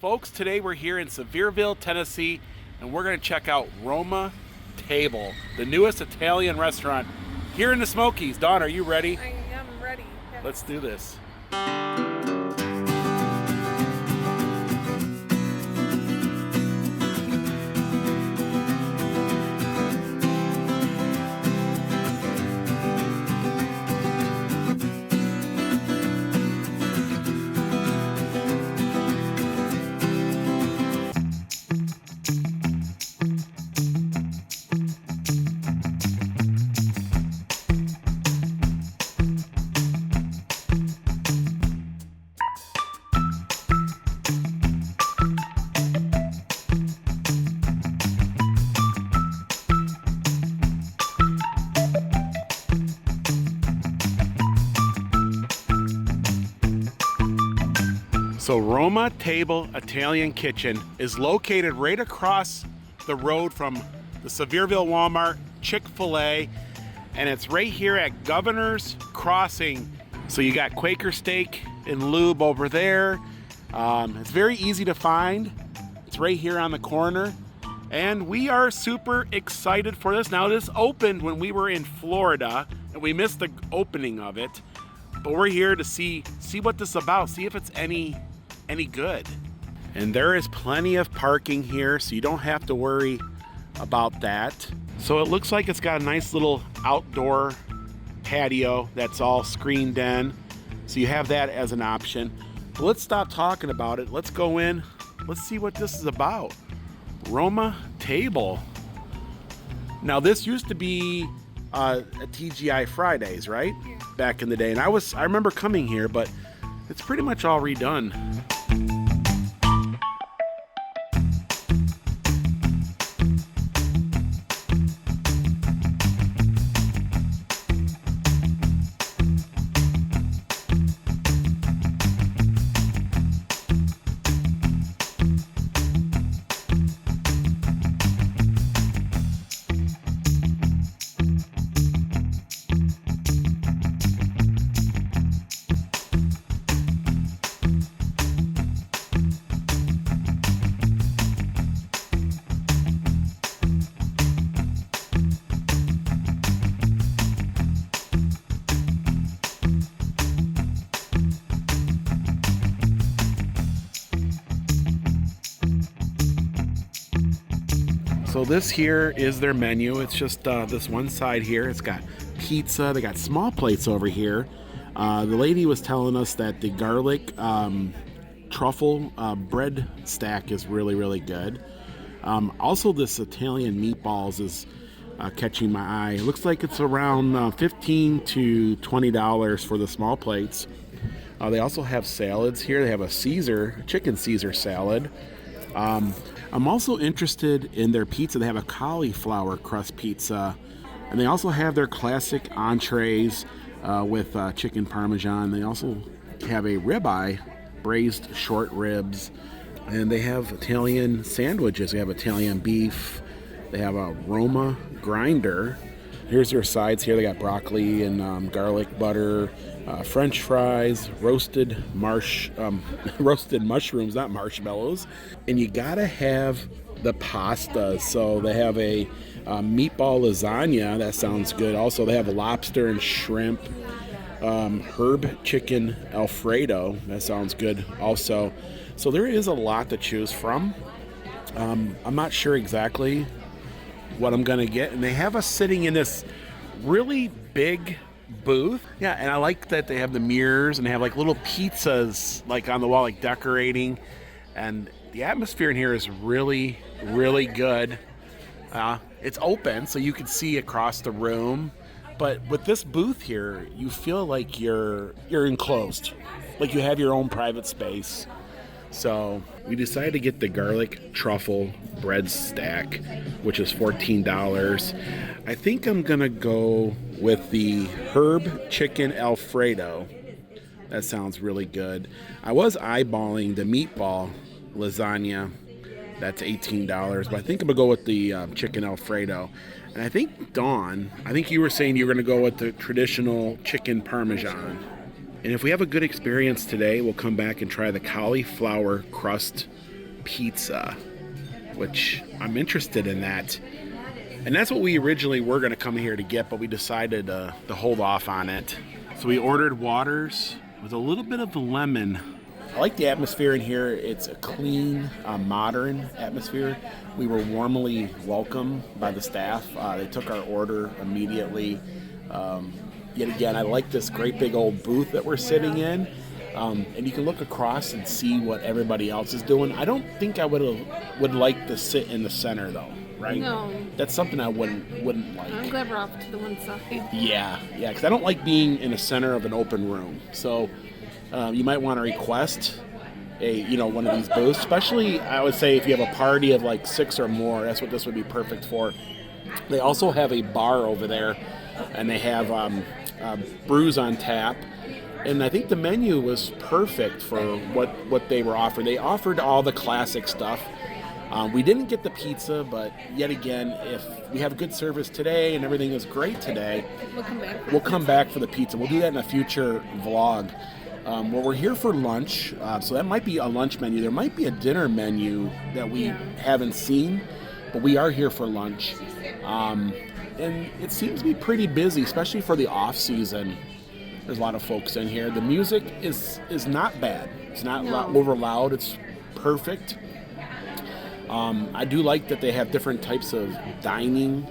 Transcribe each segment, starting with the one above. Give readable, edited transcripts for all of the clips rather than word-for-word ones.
Folks, today we're here in Sevierville, Tennessee, and we're going to check out Roma Table, the newest Italian restaurant here in the Smokies. Dawn, are you ready? I am ready. Yes. Let's do this. So Roma Table Italian Kitchen is located right across the road from the Sevierville Walmart, Chick-fil-A, and it's right here at Governor's Crossing. So you got Quaker Steak and Lube over there. It's very easy to find. It's right here on the corner. And we are super excited for this. Now this opened when we were in Florida and we missed the opening of it. But we're here to see what this is about, see if it's any good. And there is plenty of parking here, so you don't have to worry about that. So it looks like it's got a nice little outdoor patio that's all screened in. So you have that as an option. But let's stop talking about it. Let's go in. Let's see what this is about. Roma Table. Now this used to be a TGI Fridays, right? Yeah. Back in the day. And I remember coming here, but it's pretty much all redone. So this here is their menu. It's just this one side here. It's got pizza. They got small plates over here. The lady was telling us that the garlic truffle bread stack is really, really good. Also, this Italian meatballs is catching my eye. It looks like it's around $15 to $20 for the small plates. They also have salads here. They have a chicken Caesar salad. I'm also interested in their pizza. They have a cauliflower crust pizza, and they also have their classic entrees with chicken parmesan. They also have a ribeye, braised short ribs, and they have Italian sandwiches. They have Italian beef. They have a Roma grinder. Here's their sides here. They got broccoli and garlic butter, French fries, roasted mushrooms, not marshmallows. And you gotta have the pasta. So they have a meatball lasagna. That sounds good. Also, they have lobster and shrimp, herb chicken Alfredo. That sounds good also. So there is a lot to choose from. I'm not sure exactly what I'm gonna get, and they have us sitting in this really big booth. Yeah, and I like that they have the mirrors and they have like little pizzas like on the wall, like decorating, and the atmosphere in here is really, really good. It's open so you can see across the room, but with this booth here you feel like you're enclosed, like you have your own private space. So we decided to get the garlic truffle bread stack, which is $14. I think I'm gonna go with the herb chicken Alfredo. That sounds really good. I was eyeballing the meatball lasagna. That's $18, but I think I'm gonna go with the chicken Alfredo. And I think Dawn, I think you were saying you were gonna go with the traditional chicken parmesan. And if we have a good experience today, we'll come back and try the cauliflower crust pizza, which I'm interested in that. And that's what we originally were going to come here to get, but we decided to hold off on it. So we ordered waters with a little bit of the lemon. I like the atmosphere in here. It's a clean, modern atmosphere. We were warmly welcomed by the staff. They took our order immediately. Yet again, I like this great big old booth that we're sitting in. And you can look across and see what everybody else is doing. I don't think I would like to sit in the center though, right? No. That's something I wouldn't like. I'm glad we're off to the one side. Yeah, because I don't like being in the center of an open room. So you might want to request one of these booths, especially I would say if you have a party of like 6 or more. That's what this would be perfect for. They also have a bar over there, and they have brews on tap. And I think the menu was perfect for what they were offering. They offered all the classic stuff. We didn't get the pizza, but yet again, if we have good service today and everything is great today, we'll come back for the pizza. We'll do that in a future vlog. Well, we're here for lunch, so that might be a lunch menu. There might be a dinner menu that we haven't seen, but we are here for lunch. And it seems to be pretty busy, especially for the off season. There's a lot of folks in here. The music is not bad. It's not over loud. It's perfect. I do like that they have different types of dining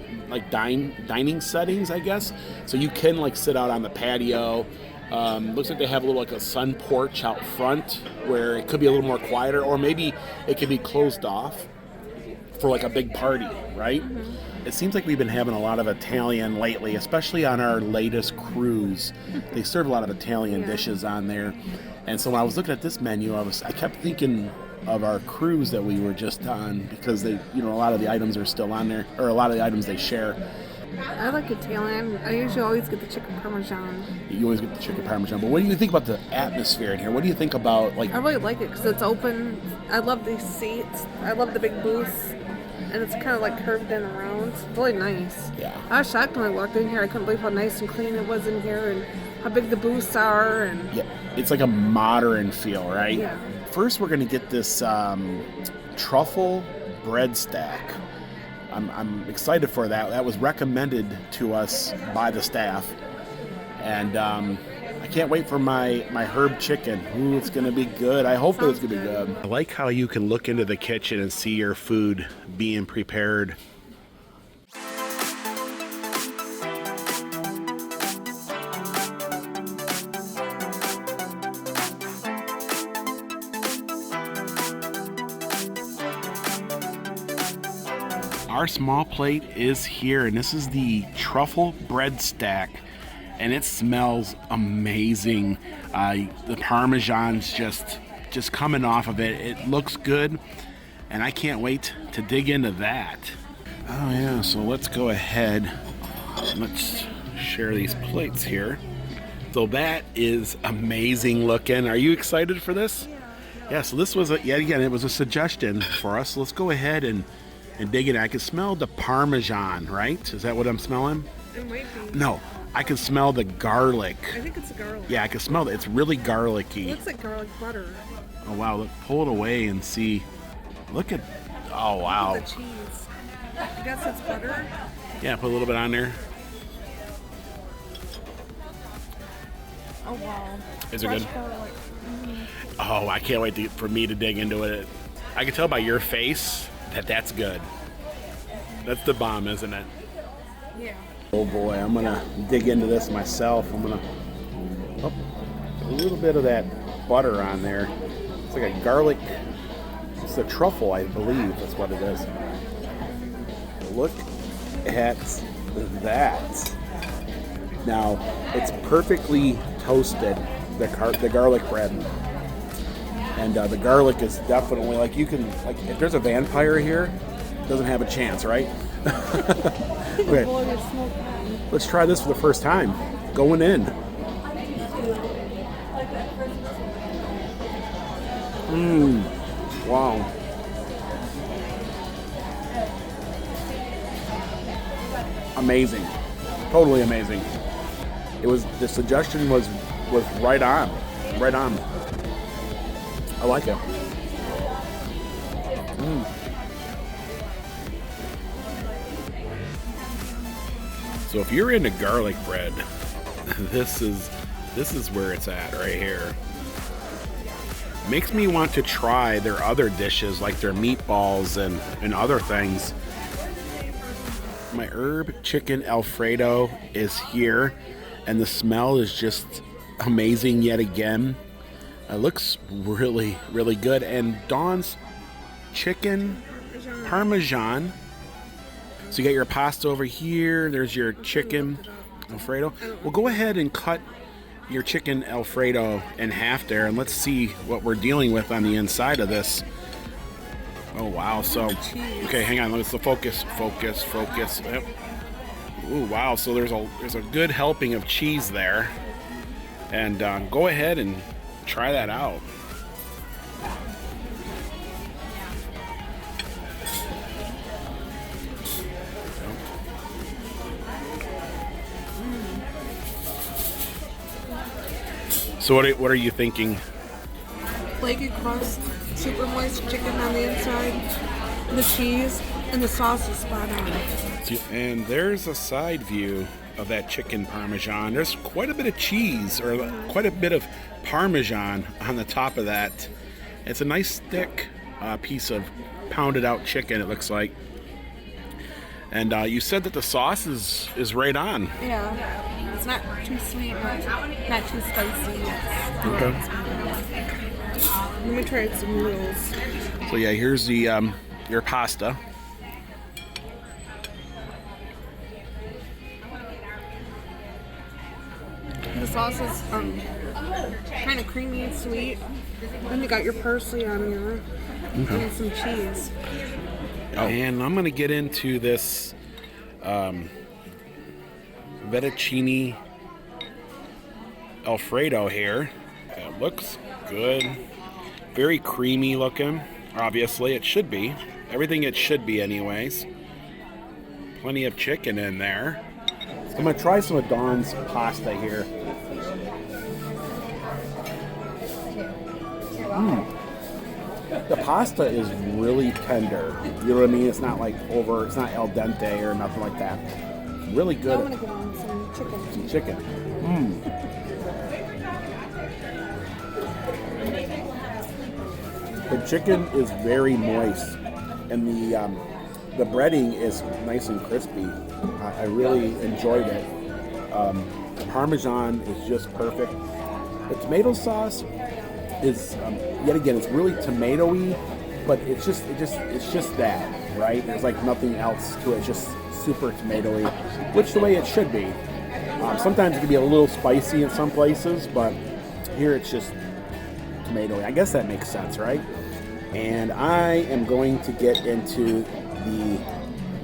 settings, I guess. So you can like sit out on the patio. Looks like they have a sun porch out front where it could be a little more quieter, or maybe it could be closed off for like a big party, right? Mm-hmm. It seems like we've been having a lot of Italian lately, especially on our latest cruise. They serve a lot of Italian dishes on there. And so when I was looking at this menu, I kept thinking of our cruise that we were just on, because they, a lot of the items are still on there, or a lot of the items they share. I like Italian. I usually always get the chicken parmesan. You always get the chicken parmesan. But what do you think about the atmosphere in here? What do you think about I really like it because it's open. I love these seats. I love the big booths. And it's kind of like curved in around. It's really nice. Yeah. I was shocked when I walked in here. I couldn't believe how nice and clean it was in here, and how big the booths are. And yeah, it's like a modern feel, right? Yeah. First, we're gonna get this truffle bread stack. I'm excited for that. That was recommended to us by the staff, and I can't wait for my herb chicken. Ooh, it's gonna be good. I hope it's gonna be good. I like how you can look into the kitchen and see your food being prepared. Our small plate is here, and this is the truffle bread stack, and it smells amazing. The Parmesan's just coming off of it. It looks good, and I can't wait to dig into that. Oh yeah, so let's go ahead. Let's share these plates here. So that is amazing looking. Are you excited for this? Yeah, so this was, yet again, it was a suggestion for us. So let's go ahead and dig in. I can smell the Parmesan, right? Is that what I'm smelling? it might be. No, I can smell the garlic. I think it's garlic. Yeah, I can smell it. It's really garlicky. It looks like garlic butter. Oh wow, look, pull it away and see. Look at, oh wow. Look at the cheese. I guess it's butter. Yeah, put a little bit on there. Oh wow. Is it Fresh good? garlic. Oh, I can't wait for me to dig into it. I can tell by your face that that's good. That's the bomb, isn't it? Yeah. Oh boy, I'm gonna dig into this myself. I'm gonna put a little bit of that butter on there. It's like a garlic, it's a truffle, I believe that's what it is. Look at that. Now, it's perfectly toasted, the garlic bread. And the garlic is definitely, like, you can, like, if there's a vampire here, it doesn't have a chance, right? Okay, let's try this for the first time. Going in. Wow. Amazing. Totally amazing. It was, the suggestion was right on. Right on. I like it. So if you're into garlic bread, this is where it's at right here. Makes me want to try their other dishes, like their meatballs and other things. My herb chicken Alfredo is here, and the smell is just amazing yet again. It looks really, really good. And Dawn's chicken Parmesan. So you got your pasta over here. There's your chicken Alfredo. Well, go ahead and cut your chicken Alfredo in half there, and let's see what we're dealing with on the inside of this. Oh wow! So okay, hang on. Let's focus. Yep. Ooh, wow! So there's a good helping of cheese there, and go ahead and try that out. So what are you thinking? Flaky crust, super moist chicken on the inside, the cheese, and the sauce is spot on. And there's a side view of that chicken Parmesan. There's quite a bit of cheese, or quite a bit of Parmesan on the top of that. It's a nice thick piece of pounded out chicken, it looks like. And you said that the sauce is right on. Yeah. It's not too sweet, not too spicy. Okay. Let me try some noodles. So yeah, here's the your pasta. The sauce is kind of creamy and sweet. Then you got your parsley on here and some cheese. Oh. And I'm gonna get into this fettuccine Alfredo here. It looks good. Very creamy looking. Obviously, it should be. Everything it should be anyways. Plenty of chicken in there. So I'm going to try some of Dawn's pasta here. The pasta is really tender. You know what I mean? It's not like it's not al dente or nothing like that. Really good. I'm going to get on some chicken. Some chicken. The chicken is very moist, and the breading is nice and crispy. I really enjoyed it. The Parmesan is just perfect. The tomato sauce is yet again, it's really tomatoey, but it's just that, right? There's like nothing else to it. It's just super tomatoey, which the way it should be. Sometimes it can be a little spicy in some places, but here it's just tomatoey. I guess that makes sense, right? And I am going to get into the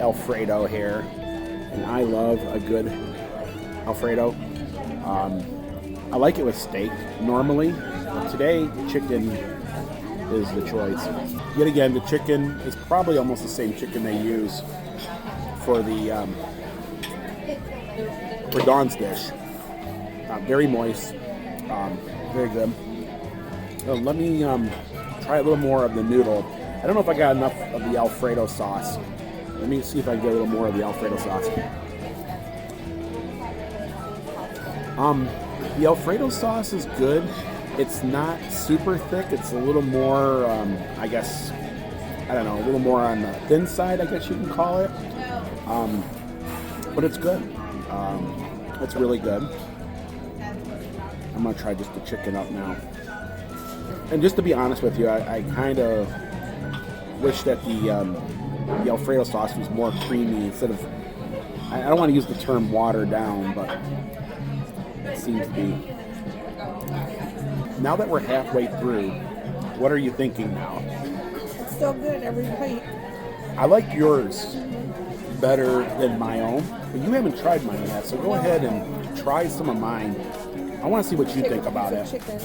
Alfredo here, and I love a good Alfredo. I like it with steak normally, but today chicken is the choice. Yet again, the chicken is probably almost the same chicken they use for the for Dawn's dish. Very moist, very good. Let me try a little more of the noodle. I don't know if I got enough of the Alfredo sauce. Let me see if I can get a little more of the Alfredo sauce. The Alfredo sauce is good. It's not super thick. It's a little more, I guess, I don't know, a little more on the thin side, I guess you can call it. But it's good. It's really good. I'm going to try just the chicken up now. And just to be honest with you, I kind of wish that the Alfredo sauce was more creamy instead of, I don't want to use the term watered down, but it seems to be. Now that we're halfway through, what are you thinking now? It's still good every bite. I like yours better than my own, but you haven't tried mine yet, so go ahead and try some of mine. I want to see what you think about it. Chicken.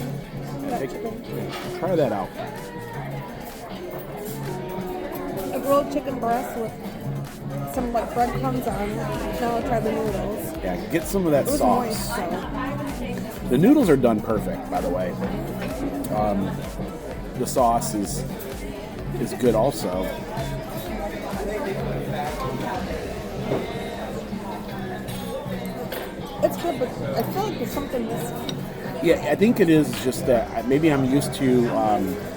Try that out. A grilled chicken breast with some like breadcrumbs on it. Now I'll try the noodles. Yeah, get some of that It was sauce. moist, so. The noodles are done perfect, by the way. The sauce is is good also. It's good, but I feel like there's something missing. Yeah, I think it is just that maybe I'm used to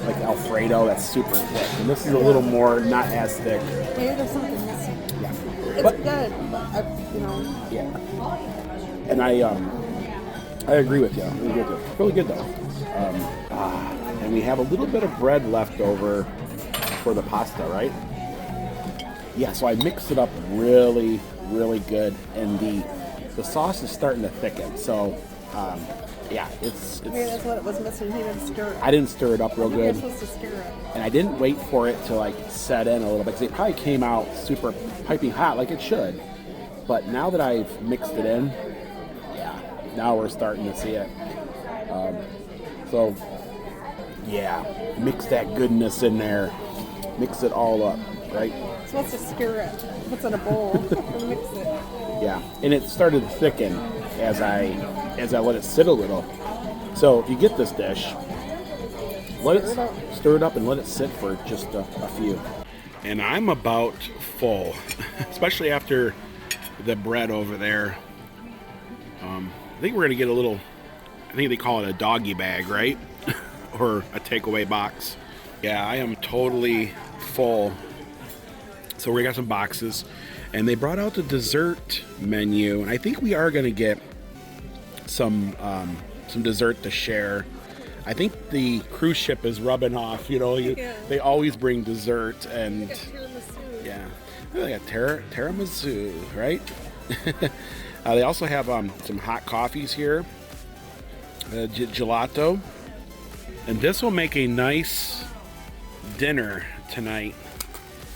like Alfredo that's super thick, and this is a little more not as thick. Maybe there's something missing. Yeah, It's but, good, but yeah. And I agree with you. Really good though. And we have a little bit of bread left over for the pasta, right? Yeah. So I mixed it up really, really good, and the sauce is starting to thicken. So. Yeah, it's. maybe that's what it was missing. He didn't stir it. I didn't stir it up real You're good, supposed to stir it. and I didn't wait for it to like set in a little bit because it probably came out super piping hot like it should. But now that I've mixed it in, yeah, now we're starting to see it. So, yeah, mix that goodness in there, mix it all up, right? You're supposed to stir it. Put it in a bowl and mix it. Yeah, and it started to thicken as I let it sit a little. So if you get this dish, stir it up and let it sit for just a few. And I'm about full, especially after the bread over there. I think we're gonna get a little. I think they call it a doggy bag, right? Or a takeaway box. Yeah, I am totally full. So we got some boxes, and they brought out the dessert menu, and I think we are gonna get some dessert to share. I think the cruise ship is rubbing off. You know, they always bring dessert, and yeah, they got tiramisu, right? They also have some hot coffees here, gelato, and this will make a nice dinner tonight.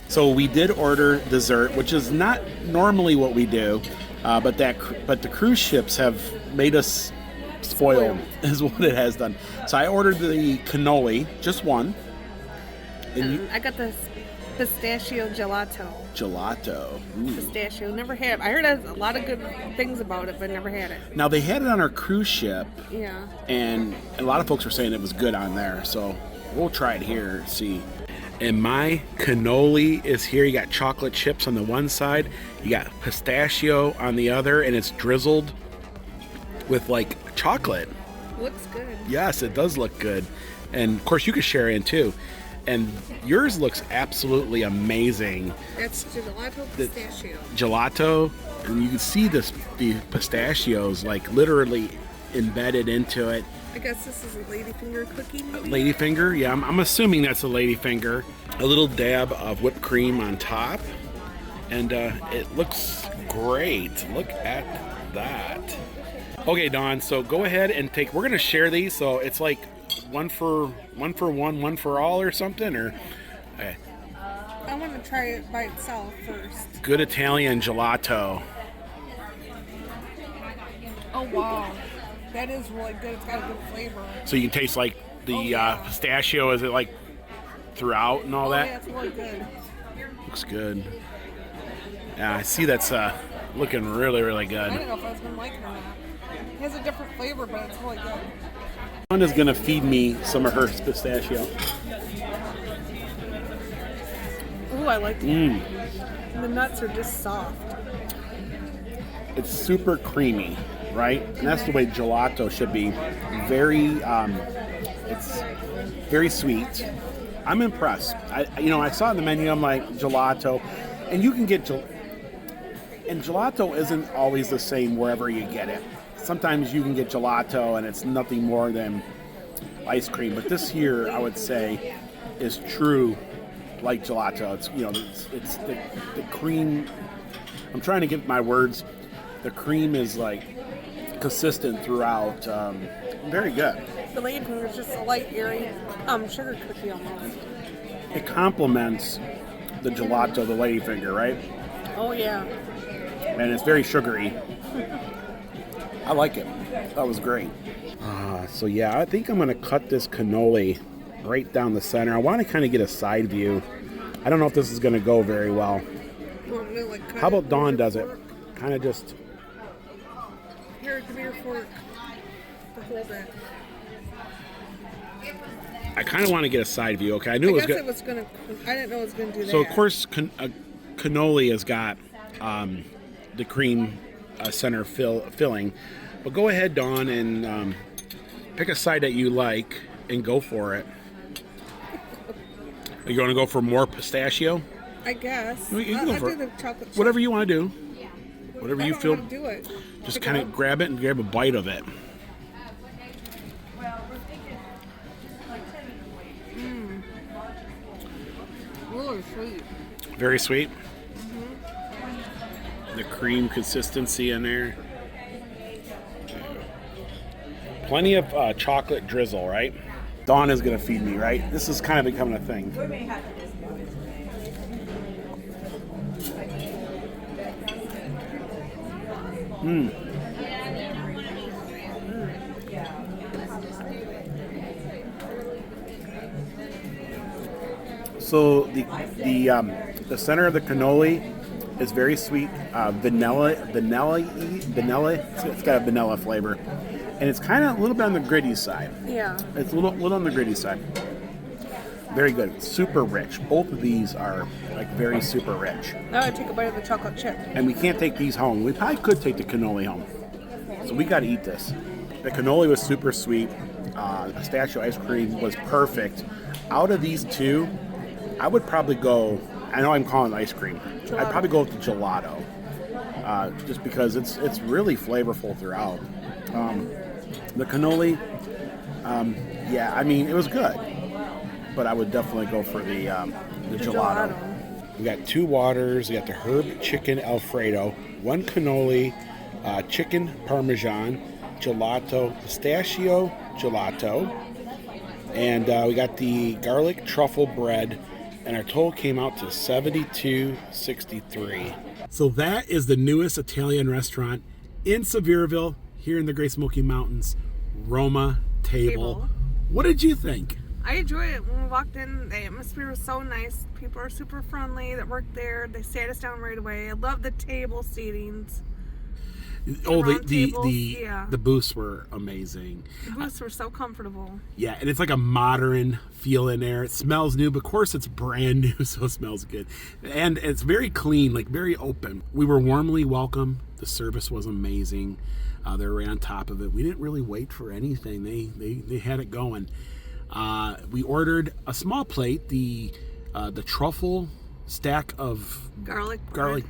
So we did order dessert, which is not normally what we do, but the cruise ships have made us spoiled, is what it has done. So I ordered the cannoli, just one. And I got this pistachio gelato. Gelato. Ooh. Pistachio. Never had it. I heard a lot of good things about it, but never had it. Now they had it on our cruise ship. Yeah. And a lot of folks were saying it was good on there. So we'll try it here and see. And my cannoli is here. You got chocolate chips on the one side. You got pistachio on the other, and it's drizzled with like chocolate. Looks good. Yes, it does look good. And of course you can share in too. And yours looks absolutely amazing. That's gelato pistachio. Gelato, and you can see the pistachios like literally embedded into it. I guess this is a ladyfinger cookie, maybe? Ladyfinger, yeah, I'm assuming that's a ladyfinger. A little dab of whipped cream on top, and it looks great. Look at that. Okay, Dawn, so go ahead and take, we're gonna share these, so it's like one for one, one for all or something, or? Okay. I want to try it by itself first. Good Italian gelato. Oh, wow. That is really good. It's got a good flavor. So you can taste like the pistachio, is it like throughout and all that? Yeah, it's really good. Looks good. Yeah, I see that's looking really, really good. I don't know if I was going to like it or not. It has a different flavor, but it's really good. Dawn is going to feed me some of her pistachio. Ooh, I like it. The nuts are just soft. It's super creamy, right? And that's the way gelato should be. Very, it's very sweet. I'm impressed. I saw it in the menu. I'm like, gelato, and you can get and gelato isn't always the same wherever you get it. Sometimes you can get gelato and it's nothing more than ice cream. But this here, I would say, is true like gelato. It's the cream. I'm trying to get my words. The cream is like consistent throughout. Very good. The ladyfinger is just a light, airy sugar cookie almost. It complements the gelato, the ladyfinger, right? Oh yeah. And it's very sugary. I like it. That was great. So yeah, I think I'm going to cut this cannoli right down the center. I want to kind of get a side view. I don't know if this is going to go very well. How about Dawn does it? Kind of just... Here, give me your fork to hold it. I kind of want to get a side view. Okay, I knew it was good. I didn't know it was gonna do that. So of course, cannoli has got the cream center filling, but go ahead, Dawn, and pick a side that you like and go for it. Are you going to go for more pistachio? I guess. You can go for do the chocolate chip. whatever you want to do. Whatever you feel. Do it. Just kind of grab it and grab a bite of it. Really sweet. Very sweet. The cream consistency in there. Plenty of chocolate drizzle, right? Dawn is going to feed me, right? This is kind of becoming a thing. So the center of the cannoli is very sweet, vanilla. It's got a vanilla flavor, and it's kind of a little bit on the gritty side. Yeah. It's a little on the gritty side. Very good, super rich. Both of these are like very super rich. Now I take a bite of the chocolate chip. And we can't take these home. We probably could take the cannoli home. So we got to eat this. The cannoli was super sweet. The pistachio ice cream was perfect. Out of these two, I would probably go, I know I'm calling it ice cream. Gelato. I'd probably go with the gelato. Just because it's really flavorful throughout. The cannoli, yeah, I mean, it was good. But I would definitely go for the gelato. We got 2 waters. We got the herb chicken Alfredo, 1 cannoli, chicken parmesan, gelato, pistachio gelato, and we got the garlic truffle bread, and our total came out to $72.63. So that is the newest Italian restaurant in Sevierville, here in the Great Smoky Mountains, Roma Table. What did you think? I enjoyed it. When we walked in, the atmosphere was so nice. People are super friendly that work there. They sat us down right away. I love the table seatings. Oh, the booths were amazing. The booths were so comfortable. Yeah, and it's like a modern feel in there. It smells new, but of course it's brand new, so it smells good. And it's very clean, like very open. We were warmly welcome. The service was amazing. They were right on top of it. We didn't really wait for anything. They had it going. We ordered a small plate, the truffle stack of garlic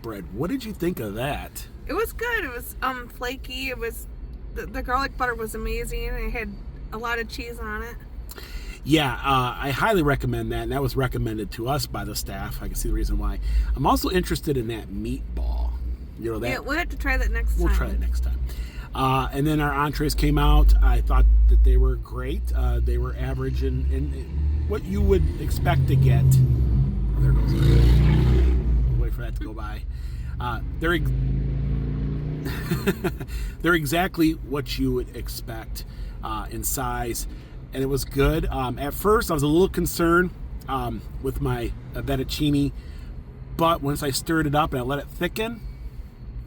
bread. What did you think of that? It was good. It was flaky. It was the garlic butter was amazing. It had a lot of cheese on it. Yeah, I highly recommend that, and that was recommended to us by the staff. I can see the reason why. I'm also interested in that meatball. You know that. Yeah, we'll have to try that next time. We'll try it next time. And then our entrees came out. I thought that they were great. They were average in what you would expect to get. Oh, there goes. Wait for that to go by. They're exactly what you would expect in size, and it was good. At first, I was a little concerned with my fettuccine, but once I stirred it up and I let it thicken,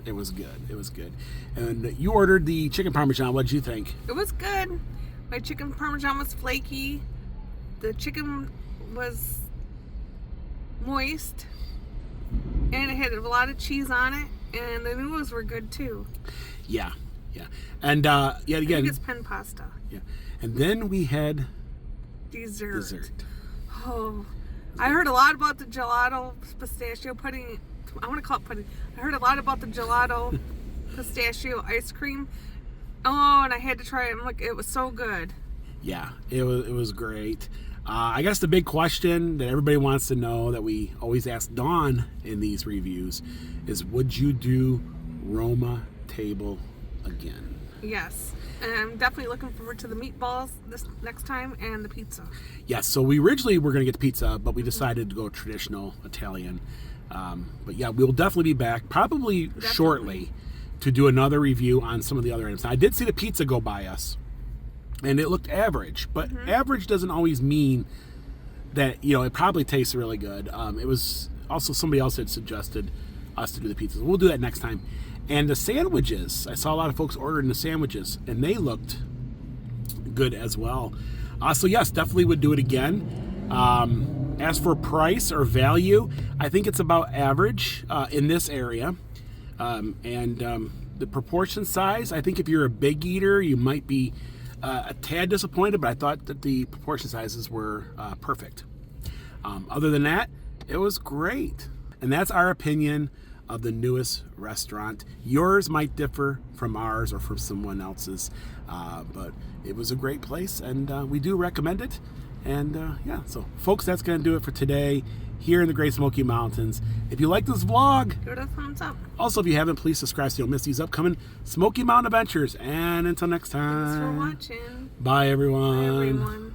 it was good. It was good. And you ordered the chicken parmesan. What did you think? It was good. My chicken parmesan was flaky. The chicken was moist, and it had a lot of cheese on it. And the noodles were good too. Yeah. And yet again, I think it's pen pasta. Yeah. And then we had dessert. Oh, I heard a lot about the gelato pistachio pudding. I want to call it pudding. I heard a lot about the gelato pistachio ice cream. Oh, and I had to try it. I'm like, it was so good. Yeah, it was great. I guess the big question that everybody wants to know, that we always ask Dawn in these reviews, is would you do Roma Table again? Yes. And I'm definitely looking forward to the meatballs this next time and the pizza. Yes, so we originally were going to get the pizza, but we decided to go traditional Italian. But yeah, we'll definitely be back, probably shortly, to do another review on some of the other items. Now, I did see the pizza go by us, and it looked average, but average doesn't always mean that, it probably tastes really good. It was also somebody else had suggested us to do the pizzas. We'll do that next time. And the sandwiches, I saw a lot of folks ordering the sandwiches, and they looked good as well. So yes, definitely would do it again. As for price or value, I think it's about average in this area. The proportion size, I think if you're a big eater, you might be a tad disappointed, but I thought that the proportion sizes were perfect. Other than that, it was great. And that's our opinion of the newest restaurant. Yours might differ from ours or from someone else's, but it was a great place, and we do recommend it. And yeah, so folks, that's going to do it for today here in the Great Smoky Mountains. If you like this vlog, give it a thumbs up. Also, if you haven't, please subscribe so you don't miss these upcoming Smoky Mountain adventures. And until next time, Thanks for watching. Bye, everyone. Bye, everyone.